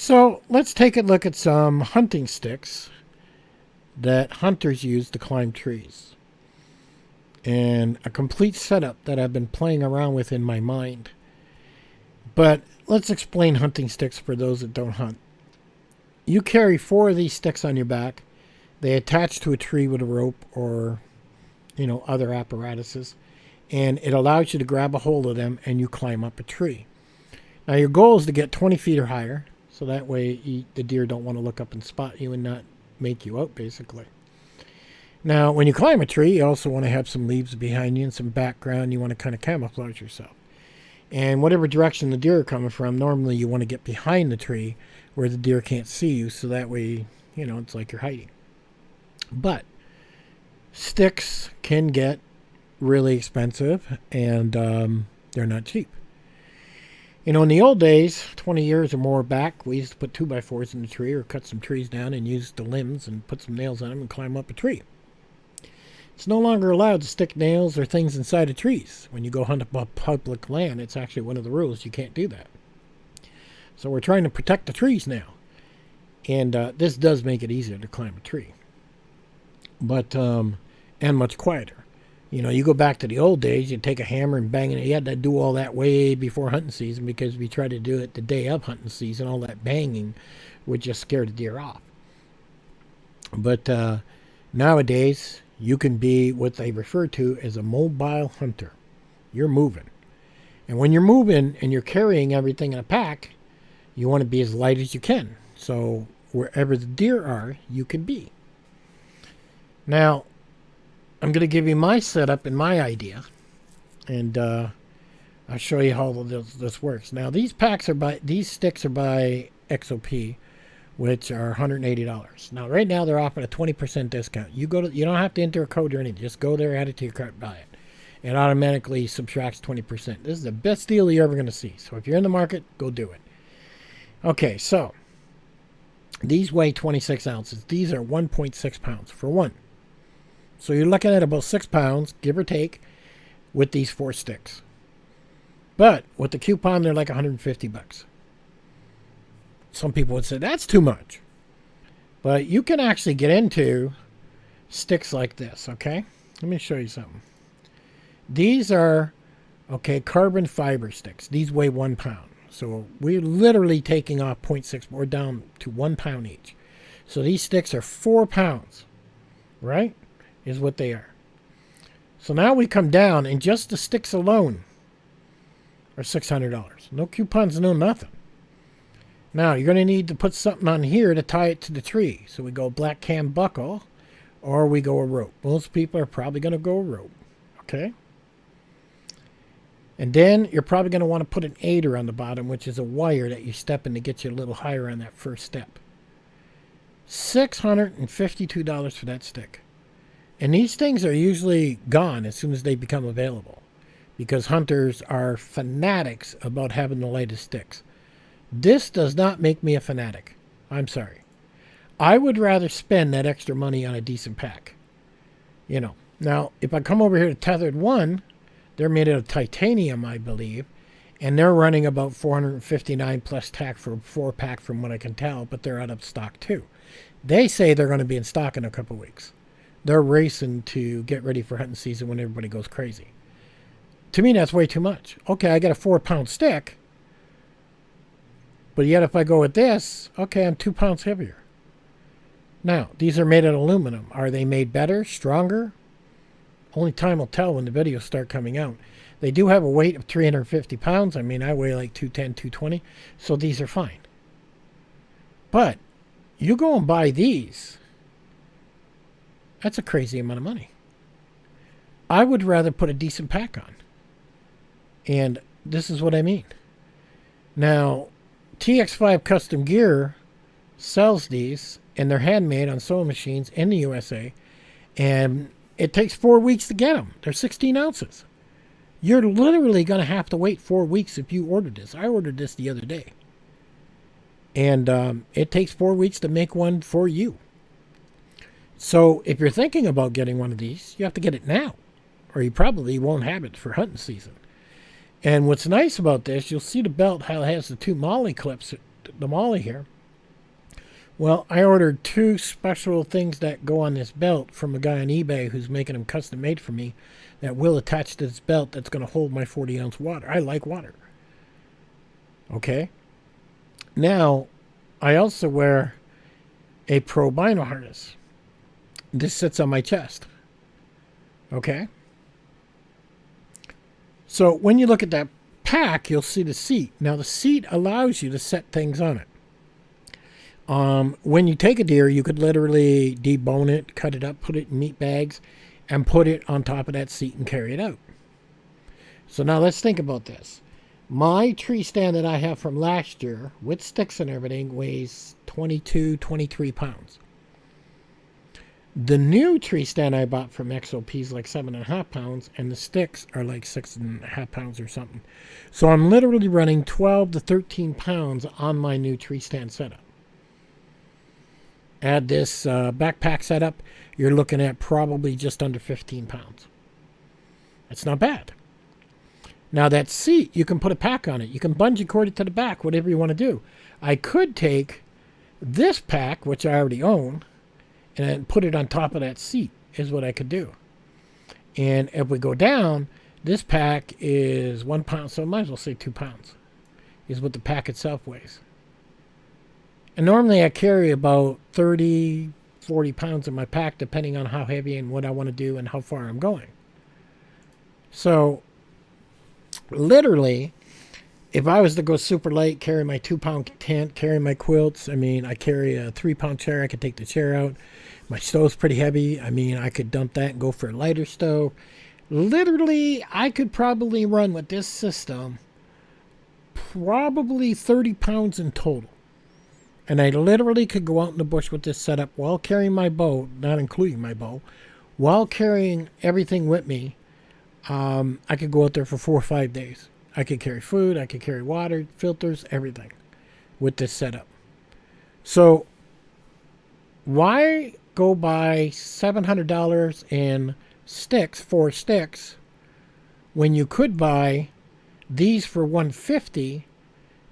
So let's take a look at some hunting sticks that hunters use to climb trees, and a complete setup that I've been playing around with in my mind. But let's explain hunting sticks for those that don't hunt. You carry four of these sticks on your back. They attach to a tree with a rope or, other apparatuses, and it allows you to grab a hold of them and you climb up a tree. Now your goal is to get 20 feet or higher, so that way the deer don't want to look up and spot you and not make you out, basically. Now, when you climb a tree, you also want to have some leaves behind you and some background. You want to kind of camouflage yourself. And whatever direction the deer are coming from, normally you want to get behind the tree where the deer can't see you, so that way, it's like you're hiding. But sticks can get really expensive, and they're not cheap. In the old days, 20 years or more back, we used to put 2x4s in the tree or cut some trees down and use the limbs and put some nails on them and climb up a tree. It's no longer allowed to stick nails or things inside of trees. When you go hunt up public land, it's actually one of the rules. You can't do that. So we're trying to protect the trees now. And this does make it easier to climb a tree. But, and much quieter. You go back to the old days, you'd take a hammer and bang it. You had to do all that way before hunting season, because we tried to do it the day of hunting season. All that banging would just scare the deer off. But nowadays, you can be what they refer to as a mobile hunter. You're moving. And when you're moving and you're carrying everything in a pack, you want to be as light as you can. So wherever the deer are, you can be. Now, I'm going to give you my setup and my idea. And I'll show you how this works. Now, these sticks are by XOP, which are $180. Now, right now, they're offering a 20% discount. You don't have to enter a code or anything. Just go there, add it to your cart, buy it. It automatically subtracts 20%. This is the best deal you're ever going to see. So if you're in the market, go do it. Okay, so these weigh 26 ounces. These are 1.6 pounds for one. So you're looking at about 6 pounds, give or take, with these four sticks. But with the coupon, they're like $150. Some people would say that's too much. But you can actually get into sticks like this, okay? Let me show you something. These are, carbon fiber sticks. These weigh 1 pound. So we're literally taking off 0.6, we're down to 1 pound each. So these sticks are 4 pounds, right? Is what they are. So now we come down, and just the sticks alone are $600. No coupons, no nothing. Now, you're going to need to put something on here to tie it to the tree. So we go black cam buckle, or we go a rope. Most people are probably going to go a rope. Okay? And then you're probably going to want to put an aider on the bottom, which is a wire that you step in to get you a little higher on that first step. $652 for that stick. And these things are usually gone as soon as they become available, because hunters are fanatics about having the lightest sticks. This does not make me a fanatic. I'm sorry. I would rather spend that extra money on a decent pack. Now, if I come over here to Tethered One, they're made out of titanium, I believe, and they're running about $459 plus tax for a 4-pack from what I can tell, but they're out of stock too. They say they're going to be in stock in a couple weeks. They're racing to get ready for hunting season when everybody goes crazy. To me, that's way too much. Okay, I got a 4-pound stick, but yet if I go with this, okay, I'm 2 pounds heavier. Now, these are made of aluminum. Are they made better, stronger? Only time will tell when the videos start coming out. They do have a weight of 350 pounds. I mean, I weigh like 210, 220, so these are fine. But you go and buy these, that's a crazy amount of money. I would rather put a decent pack on. And this is what I mean. Now, TX5 Custom Gear sells these, and they're handmade on sewing machines in the USA. And it takes 4 weeks to get them. They're 16 ounces. You're literally going to have to wait 4 weeks if you order this. I ordered this the other day. And it takes 4 weeks to make one for you. So if you're thinking about getting one of these, you have to get it now, or you probably won't have it for hunting season. And what's nice about this, you'll see the belt, how it has the 2 MOLLE clips the Molly here. Well, I ordered 2 special things that go on this belt from a guy on eBay who's making them custom made for me that will attach to this belt that's going to hold my 40-ounce water. I like water. Okay? Now, I also wear a Pro Bino harness. This sits on my chest. Okay? So when you look at that pack, you'll see the seat. Now, the seat allows you to set things on it. When you take a deer, you could literally debone it, cut it up, put it in meat bags, and put it on top of that seat and carry it out. So now let's think about this. My tree stand that I have from last year, with sticks and everything, weighs 22, 23 pounds. The new tree stand I bought from XOP is like 7.5 pounds, and the sticks are like 6.5 pounds or something. So I'm literally running 12 to 13 pounds on my new tree stand setup. Add this backpack setup, you're looking at probably just under 15 pounds. That's not bad. Now that seat, you can put a pack on it. You can bungee cord it to the back, whatever you want to do. I could take this pack, which I already own, and put it on top of that seat, is what I could do. And if we go down, this pack is 1 pound, so I might as well say 2 pounds, is what the pack itself weighs. And normally I carry about 30, 40 pounds in my pack, depending on how heavy and what I want to do and how far I'm going. So, literally, if I was to go super light, carry my 2-pound tent, carry my quilts, I mean, I carry a 3-pound chair, I could take the chair out. My stove's pretty heavy. I mean, I could dump that and go for a lighter stove. Literally, I could probably run with this system probably 30 pounds in total. And I literally could go out in the bush with this setup while carrying my bow, not including my bow, while carrying everything with me. I could go out there for 4 or 5 days. I could carry food, I could carry water, filters, everything with this setup. So why go buy $700 in sticks, 4 sticks, when you could buy these for $150?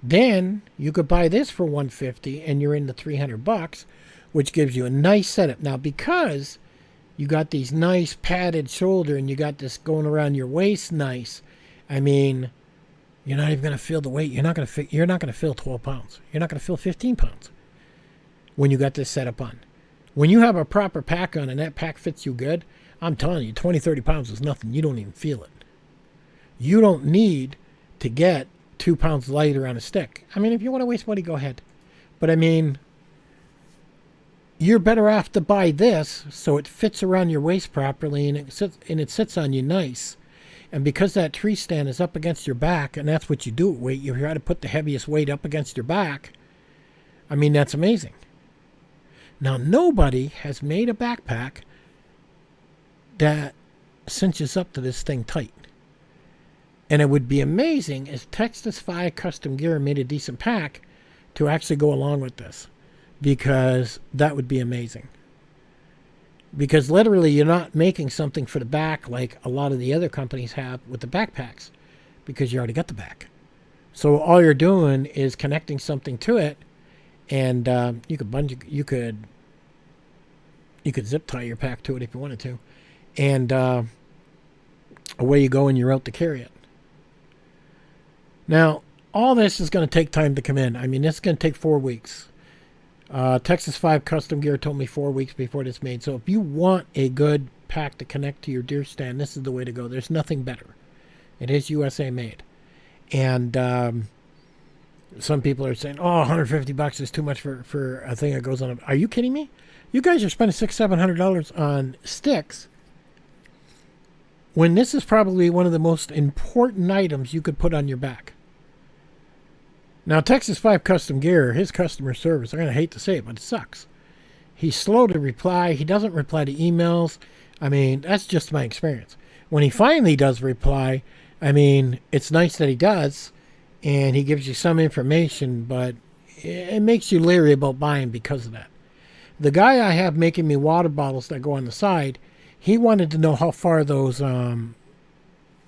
Then you could buy this for $150 and you're in the $300, which gives you a nice setup. Now, because you got these nice padded shoulder and you got this going around your waist nice, I mean, you're not even going to feel the weight. You're not going to feel 12 pounds. You're not going to feel 15 pounds when you got this setup on. When you have a proper pack on and that pack fits you good, I'm telling you, 20, 30 pounds is nothing. You don't even feel it. You don't need to get 2 pounds lighter on a stick. I mean, if you want to waste money, go ahead. But I mean, you're better off to buy this so it fits around your waist properly and it sits on you nice. And because that tree stand is up against your back, and that's what you do with weight, you try to put the heaviest weight up against your back. I mean, that's amazing. Now, nobody has made a backpack that cinches up to this thing tight. And it would be amazing if Texas 5 Custom Gear made a decent pack to actually go along with this. Because that would be amazing. Because literally you're not making something for the back like a lot of the other companies have with the backpacks. Because you already got the back. So all you're doing is connecting something to it. And you could zip tie your pack to it if you wanted to. And away you go and you're out to carry it. Now, all this is going to take time to come in. I mean, this is going to take 4 weeks. Texas 5 Custom Gear told me 4 weeks before this made. So if you want a good pack to connect to your deer stand, this is the way to go. There's nothing better. It is USA made. And some people are saying, oh, $150 is too much for a thing that goes on. Are you kidding me? You guys are spending $600-700 on sticks when this is probably one of the most important items you could put on your back. Now, Texas 5 Custom Gear, his customer service, I'm going to hate to say it, but it sucks. He's slow to reply. He doesn't reply to emails. I mean, that's just my experience. When he finally does reply, I mean, it's nice that he does, and he gives you some information, but it makes you leery about buying because of that. The guy I have making me water bottles that go on the side, he wanted to know how far those,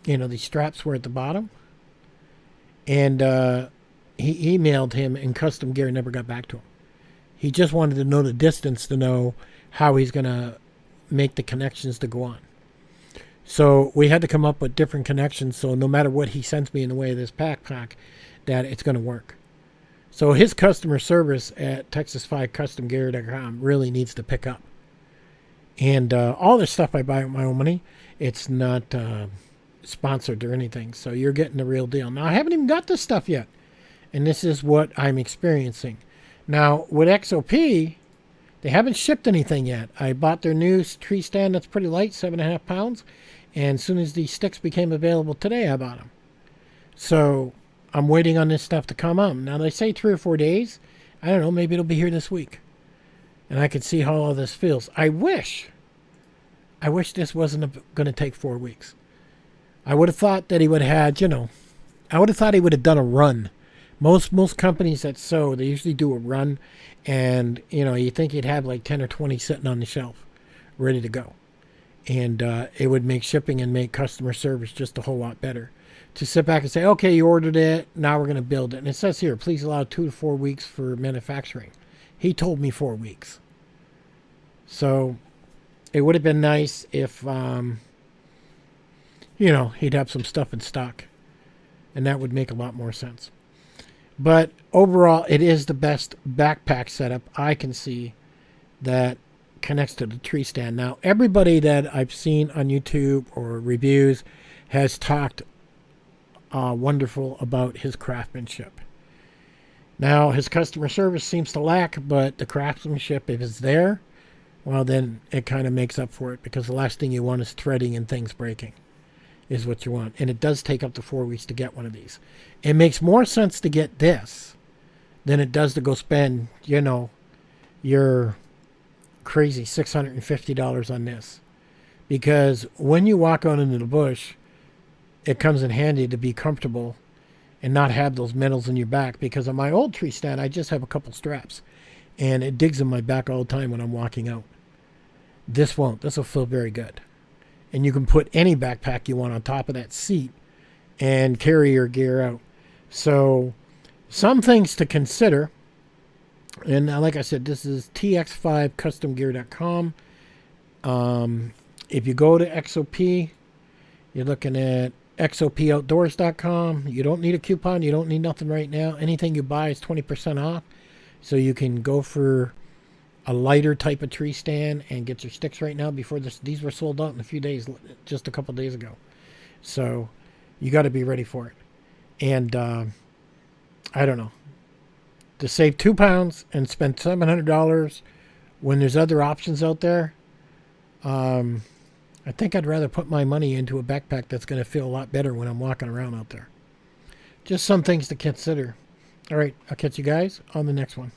these straps were at the bottom. And he emailed him, and Custom Gear never got back to him. He just wanted to know the distance to know how he's going to make the connections to go on. So we had to come up with different connections, so no matter what he sends me in the way of this backpack, that it's going to work. So his customer service at Texas5CustomGear.com really needs to pick up. And all this stuff I buy with my own money, it's not sponsored or anything. So you're getting the real deal. Now, I haven't even got this stuff yet. And this is what I'm experiencing. Now, with XOP, they haven't shipped anything yet. I bought their new tree stand that's pretty light, 7.5 pounds. And as soon as these sticks became available today, I bought them. So I'm waiting on this stuff to come up. Now, they say 3 or 4 days. I don't know. Maybe it'll be here this week. And I can see how all this feels. I wish this wasn't going to take 4 weeks. I would have thought that he would have had, I would have thought he would have done a run. Most companies that sew, they usually do a run. And, you think he'd have like 10 or 20 sitting on the shelf, ready to go. And it would make shipping and make customer service just a whole lot better. To sit back and say, okay, you ordered it, now we're going to build it. And it says here, please allow 2 to 4 weeks for manufacturing. He told me 4 weeks. So it would have been nice if, he'd have some stuff in stock. And that would make a lot more sense. But overall, it is the best backpack setup I can see that connects to the tree stand. Now, everybody that I've seen on YouTube or reviews has talked wonderful about his craftsmanship. Now, his customer service seems to lack, but the craftsmanship, if it's there, well, then it kind of makes up for it, because the last thing you want is threading and things breaking is what you want. And it does take up to 4 weeks to get one of these. It makes more sense to get this than it does to go spend, your crazy $650 on this. Because when you walk out into the bush, it comes in handy to be comfortable and not have those metals in your back. Because on my old tree stand, I just have a couple straps, and it digs in my back all the time when I'm walking out. This won't. This will feel very good. And you can put any backpack you want on top of that seat and carry your gear out. So some things to consider. And like I said, this is TX5CustomGear.com. If you go to XOP, you're looking at XOPOutdoors.com. You don't need a coupon. You don't need nothing right now. Anything you buy is 20% off. So you can go for a lighter type of tree stand and get your sticks right now before these were sold out in a few days, just a couple days ago. So you got to be ready for it. And I don't know. To save 2 pounds and spend $700 when there's other options out there, I think I'd rather put my money into a backpack that's going to feel a lot better when I'm walking around out there. Just some things to consider. All right, I'll catch you guys on the next one.